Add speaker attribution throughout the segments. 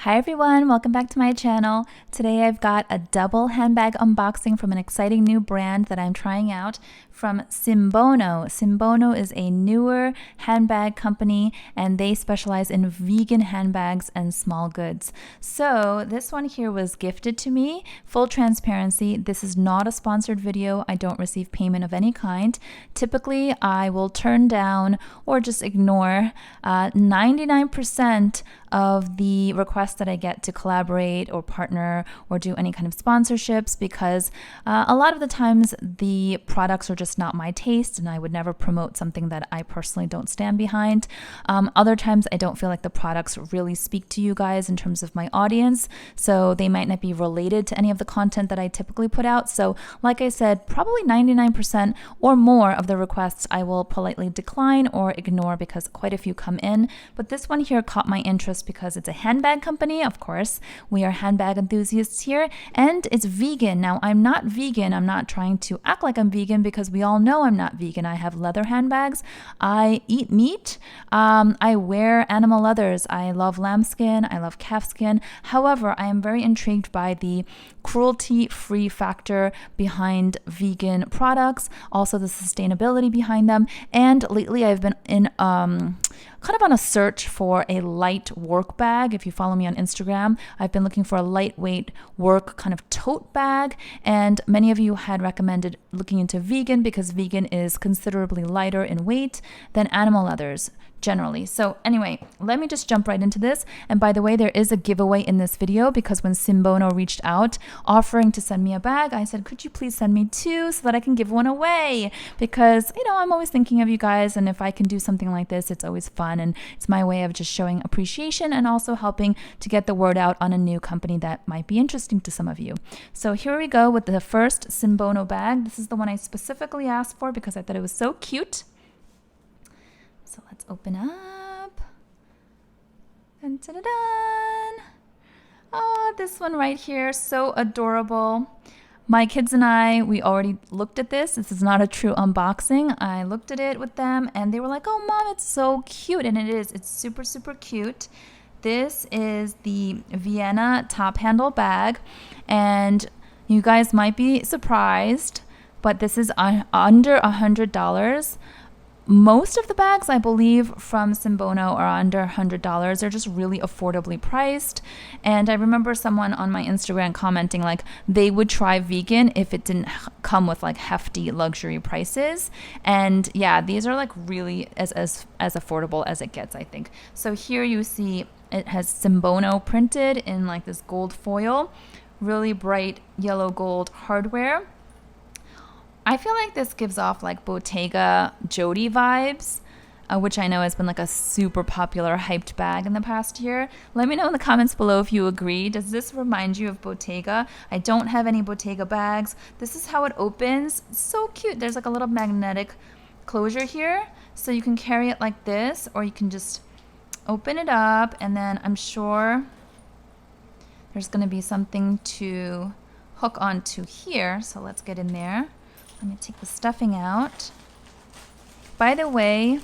Speaker 1: Hi everyone, welcome back to my channel. Today I've got a double handbag unboxing from an exciting new brand that I'm trying out from Sinbono. Sinbono is a newer handbag company and they specialize in vegan handbags and small goods. So this one here was gifted to me. Full transparency, this is not a sponsored video. I don't receive payment of any kind. Typically I will turn down or just ignore 99% of the requests that I get to collaborate or partner or do any kind of sponsorships because a lot of the times the products are just not my taste and I would never promote something that I personally don't stand behind. Other times I don't feel like the products really speak to you guys in terms of my audience, so they might not be related to any of the content that I typically put out. So like I said, probably 99% or more of the requests I will politely decline or ignore because quite a few come in. But this one here caught my interest because it's a handbag company. Of course, we are handbag enthusiasts here, and it's vegan. Now, I'm not vegan. I'm not trying to act like I'm vegan because we all know I'm not vegan. I have leather handbags. I eat meat. I wear animal leathers. I love lambskin. I love calfskin. However, I am very intrigued by the cruelty-free factor behind vegan products, also the sustainability behind them. And lately I've been in kind of on a search for a light work bag. If you follow me on Instagram, I've been looking for a lightweight work kind of tote bag, and many of you had recommended looking into vegan because vegan is considerably lighter in weight than animal leathers generally. So anyway, let me just jump right into this. And by the way, there is a giveaway in this video because when Sinbono reached out offering to send me a bag, I said, could you please send me two so that I can give one away? Because, you know, I'm always thinking of you guys, and if I can do something like this, it's always fun, and it's my way of just showing appreciation and also helping to get the word out on a new company that might be interesting to some of you. So here we go with the first Sinbono bag. This is the one I specifically asked for because I thought it was so cute. So let's open up. Dun, dun, dun, dun. Oh, this one right here, so adorable. My kids and I, we already looked at this. This is not a true unboxing. I looked at it with them and they were like, oh mom, it's so cute. And it is, it's super, super cute. This is the Vienna top handle bag. And you guys might be surprised, but this is under $100. Most of the bags, I believe, from Sinbono are under $100. They're just really affordably priced. And I remember someone on my Instagram commenting like they would try vegan if it didn't come with like hefty luxury prices. And yeah, these are like really as affordable as it gets, I think. So here you see it has Sinbono printed in like this gold foil, really bright yellow gold hardware. I feel like this gives off like Bottega Jody vibes, which I know has been like a super popular hyped bag in the past year. Let me know in the comments below if you agree. Does this remind you of Bottega? I don't have any Bottega bags. This is how it opens. It's so cute. There's like a little magnetic closure here, so you can carry it like this, or you can just open it up, and then I'm sure there's going to be something to hook onto here. So let's get in there. Let me take the stuffing out. By the way,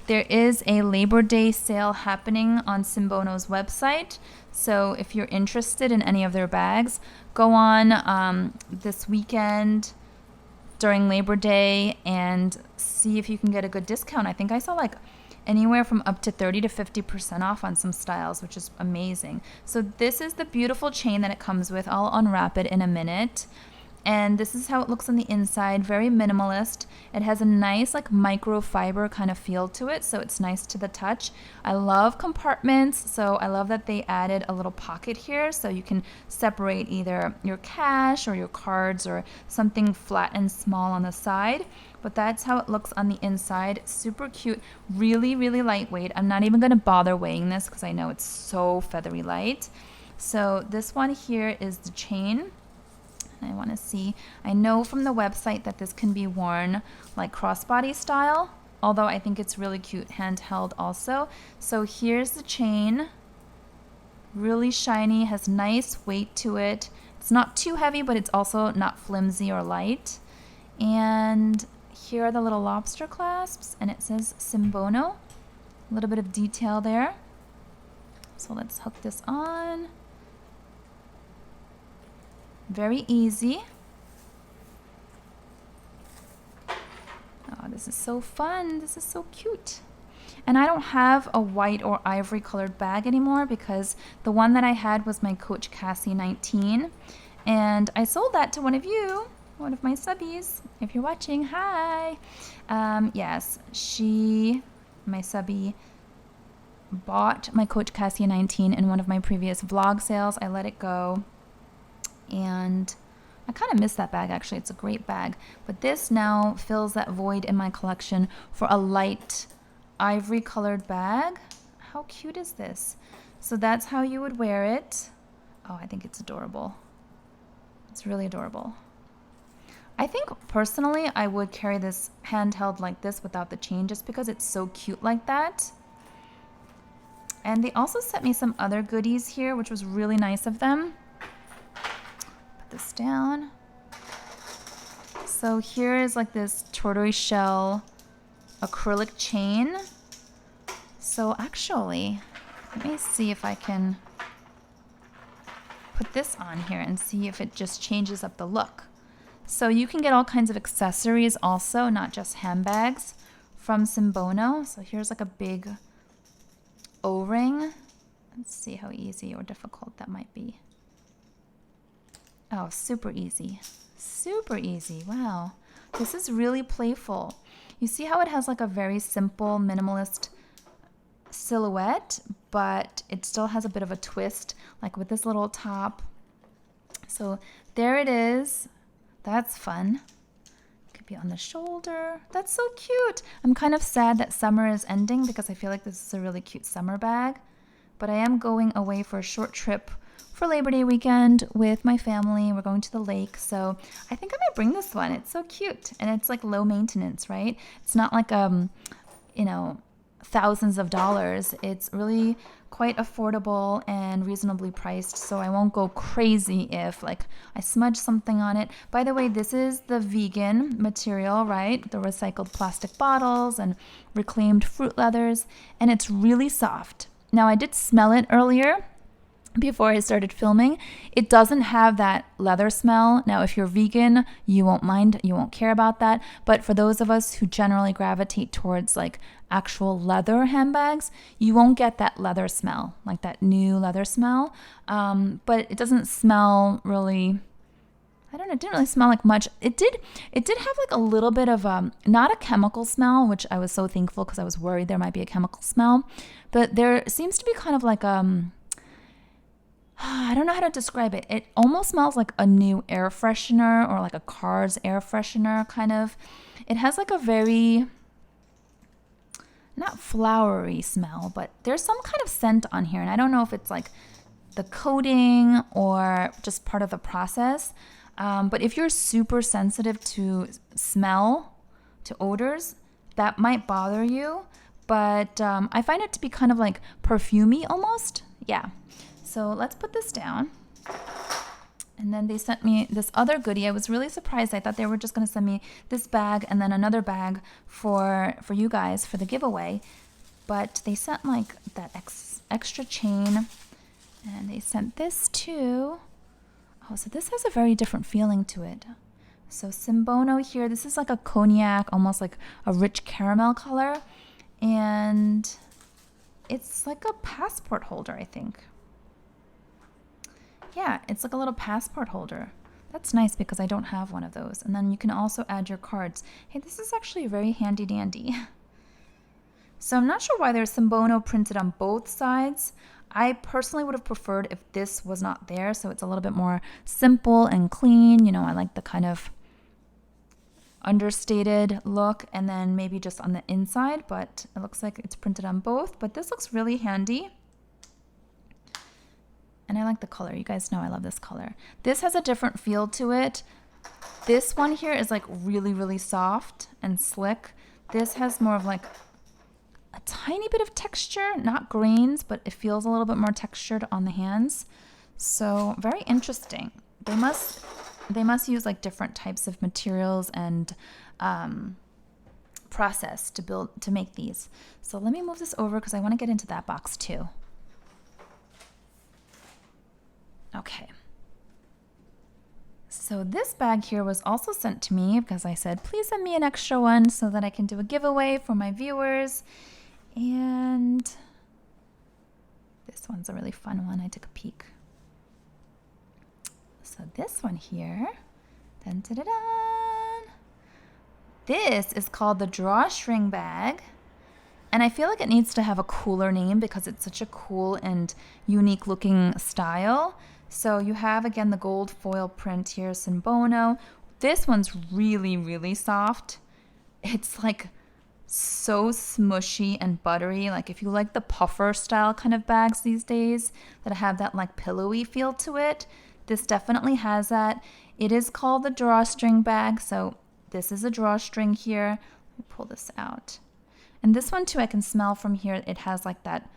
Speaker 1: there is a Labor Day sale happening on Sinbono's website. So if you're interested in any of their bags, go on this weekend during Labor Day and see if you can get a good discount. I think I saw like anywhere from up to 30 to 50% off on some styles, which is amazing. So this is the beautiful chain that it comes with. I'll unwrap it in a minute. And this is how it looks on the inside, very minimalist. It has a nice like microfiber kind of feel to it, so it's nice to the touch. I love compartments, so I love that they added a little pocket here so you can separate either your cash or your cards or something flat and small on the side. But that's how it looks on the inside. Super cute, really, really lightweight. I'm not even gonna bother weighing this because I know it's so feathery light. So this one here is the chain. I want to see, I know from the website that this can be worn like crossbody style, although I think it's really cute handheld also. So here's the chain, really shiny, has nice weight to it. It's not too heavy, but it's also not flimsy or light. And here are the little lobster clasps, and it says Sinbono, a little bit of detail there. So let's hook this on. Very easy. Oh, this is so fun. This is so cute. And I don't have a white or ivory colored bag anymore because the one that I had was my Coach Cassie 19. And I sold that to one of you, one of my subbies. If you're watching, hi. Yes, my subbie, bought my Coach Cassie 19 in one of my previous vlog sales. I let it go. And I kind of miss that bag, actually. It's a great bag. But this now fills that void in my collection for a light ivory colored bag. How cute is this? So that's how you would wear it. Oh, I think it's adorable. It's really adorable. I think personally I would carry this handheld like this without the chain just because it's so cute like that. And they also sent me some other goodies here, which was really nice of them. Put this down. So here is like this tortoise shell acrylic chain. So actually, let me see if I can put this on here and see if it just changes up the look. So you can get all kinds of accessories also, not just handbags, from Sinbono. So here's like a big O-ring. Let's see how easy or difficult that might be. Oh, super easy. Super easy. Wow. This is really playful. You see how it has like a very simple minimalist silhouette, but it still has a bit of a twist, like with this little top. So there it is. That's fun. Could be on the shoulder. That's so cute. I'm kind of sad that summer is ending because I feel like this is a really cute summer bag. But I am going away for a short trip for Labor Day weekend with my family. We're going to the lake, so I think I might bring this one. It's so cute, and it's like low maintenance, right? It's not like you know, thousands of dollars. It's really quite affordable and reasonably priced, so I won't go crazy if like I smudge something on it. By the way, this is the vegan material, right? The recycled plastic bottles and reclaimed fruit leathers, and it's really soft. Now I did smell it earlier before I started filming. It doesn't have that leather smell. Now, if you're vegan, you won't mind, you won't care about that. But for those of us who generally gravitate towards like actual leather handbags, you won't get that leather smell, like that new leather smell. But it doesn't smell really, I don't know, it didn't really smell like much. It did have like a little bit of not a chemical smell, which I was so thankful because I was worried there might be a chemical smell. But there seems to be kind of like I don't know how to describe it. It almost smells like a new air freshener or like a car's air freshener kind of. It has like a very, not flowery smell, but there's some kind of scent on here. And I don't know if it's like the coating or just part of the process. But if you're super sensitive to smell, to odors, that might bother you. But I find it to be kind of like perfumey almost. Yeah. So let's put this down. And then they sent me this other goodie. I was really surprised. I thought they were just going to send me this bag and then another bag for you guys for the giveaway. But they sent like that extra chain. And they sent this too. Oh, so this has a very different feeling to it. So Sinbono here. This is like a cognac, almost like a rich caramel color. And it's like a passport holder, I think. Yeah, it's like a little passport holder. That's nice because I don't have one of those. And then you can also add your cards. Hey, this is actually very handy dandy. So I'm not sure why there's Sinbono printed on both sides. I personally would have preferred if this was not there, so it's a little bit more simple and clean. You know, I like the kind of understated look, and then maybe just on the inside, but it looks like it's printed on both. But this looks really handy. And I like the color. You guys know I love this color. This has a different feel to it. This one here is like really, really soft and slick. This has more of like a tiny bit of texture, not grains, but it feels a little bit more textured on the hands. So very interesting. They must use like different types of materials and process to make these. So let me move this over because I want to get into that box too. Okay. So this bag here was also sent to me because I said, please send me an extra one so that I can do a giveaway for my viewers. And this one's a really fun one. I took a peek. So this one here, dun, dun, dun, dun. This is called the Drawstring bag. And I feel like it needs to have a cooler name because it's such a cool and unique looking style. So you have, again, the gold foil print here, Sinbono. This one's really, really soft. It's like so smushy and buttery. Like if you like the puffer style kind of bags these days that have that like pillowy feel to it, this definitely has that. It is called the Drawstring bag. So this is a drawstring here. Let me pull this out. And this one too, I can smell from here. It has like that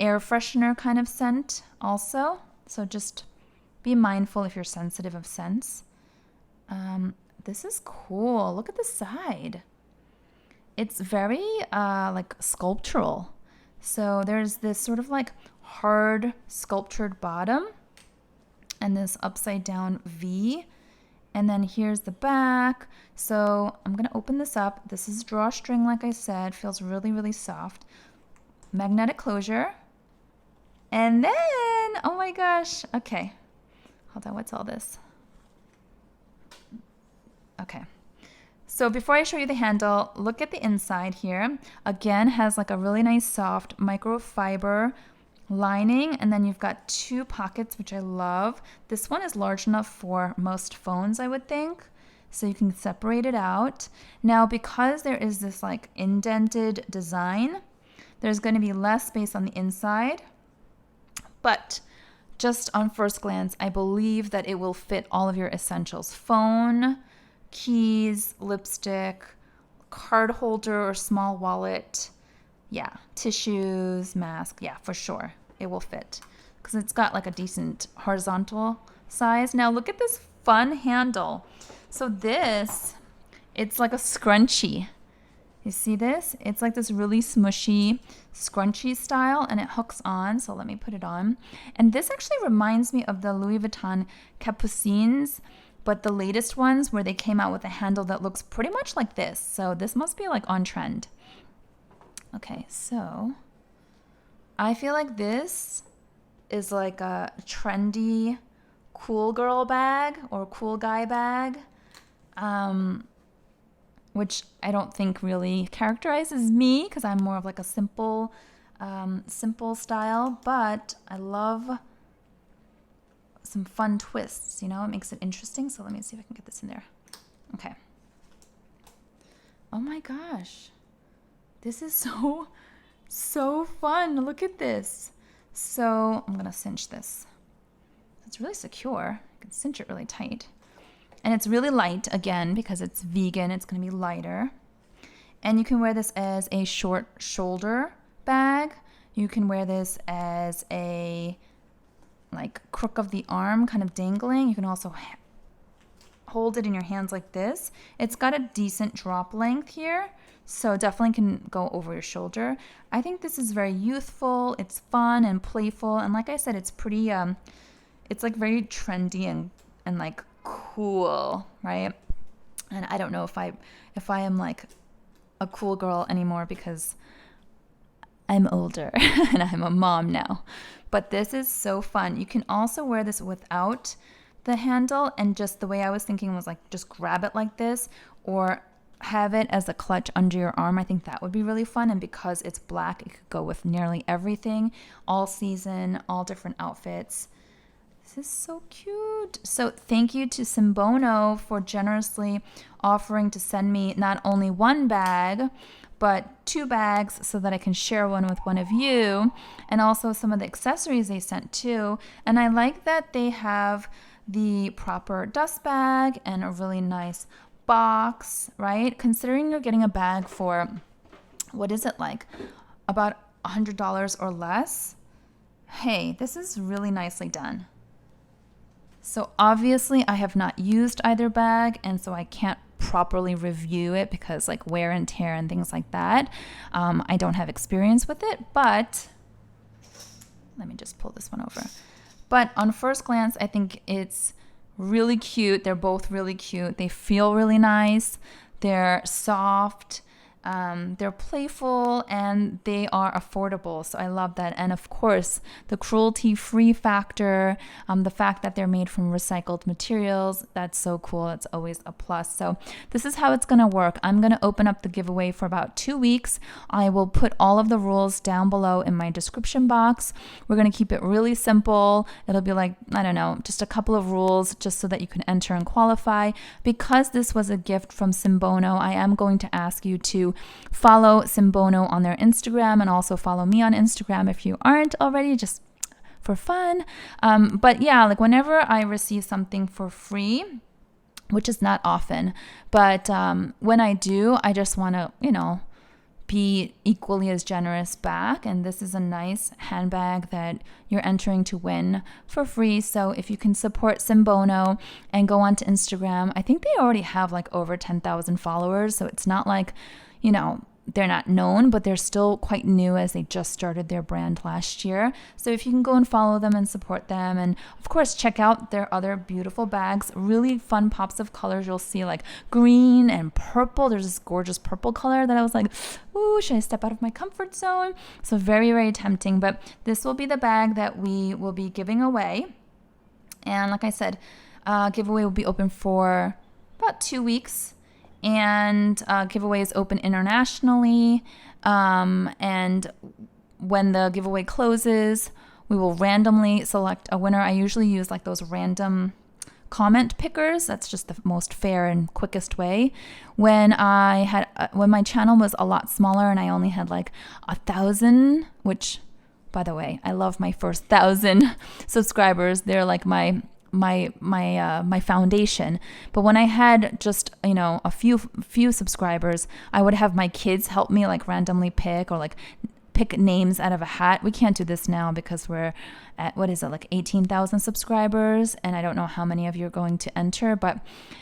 Speaker 1: air freshener kind of scent also. So just be mindful if you're sensitive of scents. This is cool. Look at the side. It's very like sculptural. So there's this sort of like hard sculptured bottom and this upside down V. And then here's the back. So I'm going to open this up. This is drawstring, like I said. Feels really, really soft. Magnetic closure. And then, oh my gosh. Okay. Hold on. What's all this? Okay. So before I show you the handle, look at the inside here. Again, has like a really nice soft microfiber lining, and then you've got two pockets, which I love. This one is large enough for most phones, I would think, so you can separate it out. Now, because there is this like indented design, there's going to be less space on the inside, but just on first glance, I believe that it will fit all of your essentials: phone, keys, lipstick, card holder or small wallet. Yeah, tissues, mask. Yeah, for sure. It will fit because it's got like a decent horizontal size. Now look at this fun handle. So this, it's like a scrunchie. You see this? It's like this really smushy scrunchie style, and it hooks on. So let me put it on. And this actually reminds me of the Louis Vuitton Capucines, but the latest ones where they came out with a handle that looks pretty much like this. So this must be like on trend. Okay, so I feel like this is like a trendy cool girl bag or cool guy bag, which I don't think really characterizes me because I'm more of like a simple style, but I love some fun twists, you know, it makes it interesting. So let me see if I can get this in there. Okay. Oh my gosh. This is so fun. Look at this. So I'm going to cinch this. It's really secure. You can cinch it really tight. And it's really light, again, because it's vegan. It's going to be lighter. And you can wear this as a short shoulder bag. You can wear this as a like crook of the arm kind of dangling. You can also hold it in your hands like this. It's got a decent drop length here, so definitely can go over your shoulder. I think this is very youthful. It's fun and playful, and like I said, it's pretty it's like very trendy and like cool, right? And I don't know if I am like a cool girl anymore because I'm older and I'm a mom now. But this is so fun. You can also wear this without the handle, and just the way I was thinking was like just grab it like this or have it as a clutch under your arm. I think that would be really fun, and because it's black, it could go with nearly everything, all season, all different outfits. This is so cute. So thank you to Sinbono for generously offering to send me not only one bag, but 2 bags so that I can share one with one of you, and also some of the accessories they sent too. And I like that they have the proper dust bag and a really nice box, right? Considering you're getting a bag for, what is it, like about $100 or less? Hey, this is really nicely done. So obviously I have not used either bag, and so I can't properly review it because like wear and tear and things like that. I don't have experience with it, but let me just pull this one over. But on first glance, I think it's really cute. They're both really cute. They feel really nice. They're soft. They're playful, and they are affordable. So I love that. And of course, the cruelty-free factor, the fact that they're made from recycled materials, that's so cool. That's always a plus. So this is how it's going to work. I'm going to open up the giveaway for about 2 weeks. I will put all of the rules down below in my description box. We're going to keep it really simple. It'll be like, I don't know, just a couple of rules just so that you can enter and qualify. Because this was a gift from Sinbono, I am going to ask you to follow Sinbono on their Instagram, and also follow me on Instagram if you aren't already, just for fun. But yeah, like whenever I receive something for free, which is not often, but when I do, I just want to, be equally as generous back. And this is a nice handbag that you're entering to win for free. So if you can support Sinbono and go onto Instagram, I think they already have like over 10,000 followers. So it's not like, they're not known, but they're still quite new as they just started their brand last year. So if you can go and follow them and support them, and of course check out their other beautiful bags, really fun pops of colors. You'll see like green and purple. There's this gorgeous purple color that I was like, ooh, should I step out of my comfort zone? So very, very tempting. But this will be the bag that we will be giving away. And like I said, giveaway will be open for about 2 weeks. And giveaway is open internationally. And when the giveaway closes, we will randomly select a winner. I usually use like those random comment pickers. That's just the most fair and quickest way. When my channel was a lot smaller and I only had like 1,000, which, by the way, I love my first 1,000 subscribers. They're like my foundation. But when I had just a few subscribers, I would have my kids help me like randomly pick, or like pick names out of a hat. We can't do this now because we're at, what is it, like 18,000 subscribers, and I don't know how many of you are going to enter, but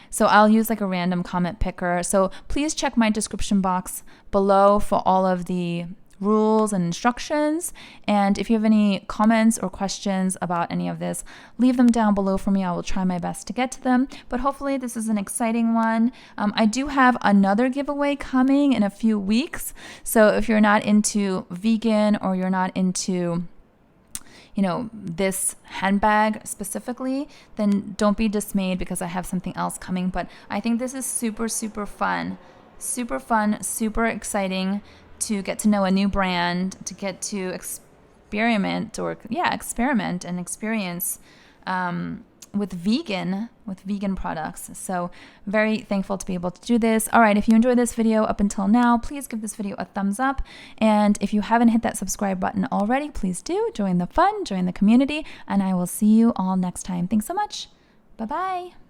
Speaker 1: so I'll use like a random comment picker. So please check my description box below for all of the rules and instructions. And if you have any comments or questions about any of this, leave them down below for me. I will try my best to get to them. But hopefully this is an exciting one. I do have another giveaway coming in a few weeks. So if you're not into vegan, or you're not into this handbag specifically, then don't be dismayed, because I have something else coming. But I think this is super, super fun, super exciting to get to know a new brand, to get to experiment and experience with vegan products. So very thankful to be able to do this. All right, if you enjoyed this video up until now, please give this video a thumbs up. And if you haven't hit that subscribe button already, please do. Join the fun, join the community, and I will see you all next time. Thanks so much. Bye-bye.